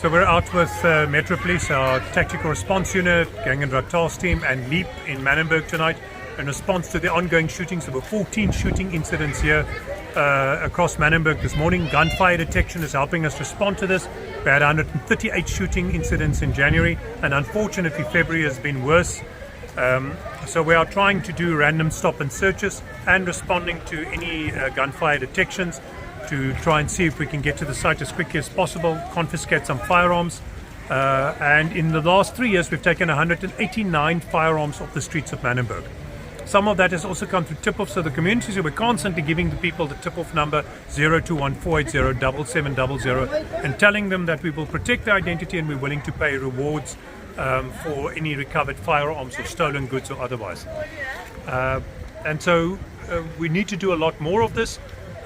So we're out with Metro Police, our Tactical Response Unit, Gang and Drug Task Team and LEAP in Manenberg tonight in response to the ongoing shootings. There were 14 shooting incidents here across Manenberg this morning. Gunfire detection is helping us respond to this. We had 138 shooting incidents in January, and unfortunately February has been worse. So we are trying to do random stop and searches and responding to any gunfire detections to try and see if we can get to the site as quickly as possible, confiscate some firearms. And in the last 3 years, we've taken 189 firearms off the streets of Manenberg. Some of that has also come through tip-offs, so the communities who we're constantly giving the people the tip-off number 0214807700 and telling them that we will protect their identity and we're willing to pay rewards for any recovered firearms or stolen goods or otherwise. And so we need to do a lot more of this.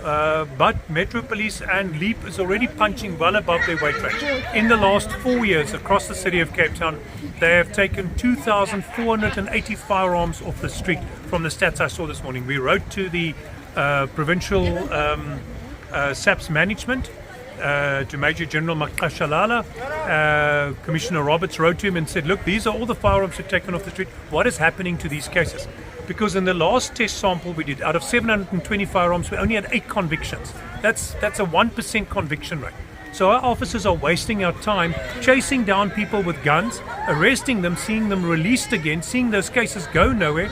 But Metro Police and LEAP is already punching well above their weight range. In the last 4 years across the city of Cape Town, they have taken 2,480 firearms off the street from the stats I saw this morning. We wrote to the provincial SAPS management, to Major General Makashalala. Commissioner Roberts wrote to him and said, look, these are all the firearms we've taken off the street. What is happening to these cases? Because in the last test sample we did, out of 720 firearms, we only had 8 convictions. That's a 1% conviction rate. So our officers are wasting our time chasing down people with guns, arresting them, seeing them released again, seeing those cases go nowhere,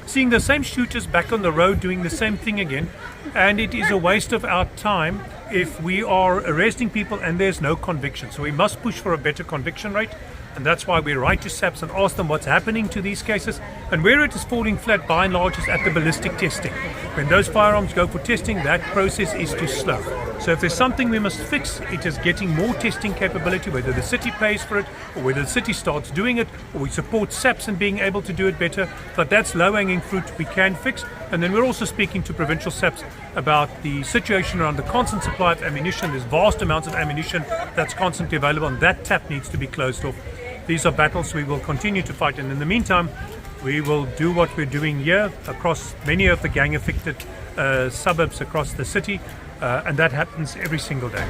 seeing the same shooters back on the road doing the same thing again. And it is a waste of our time if we are arresting people and there's no conviction. So we must push for a better conviction rate. And that's why we write to SAPS and ask them what's happening to these cases. And where it is falling flat, by and large, is at the ballistic testing. When those firearms go for testing, that process is too slow. So if there's something we must fix, it is getting more testing capability, whether the city pays for it, or whether the city starts doing it, or we support SAPS in being able to do it better. But that's low-hanging fruit we can fix. And then we're also speaking to provincial SAPS about the situation around the constant supply of ammunition. There's vast amounts of ammunition that's constantly available, and that tap needs to be closed off. These are battles we will continue to fight, and in the meantime we will do what we're doing here across many of the gang affected suburbs across the city, and that happens every single day.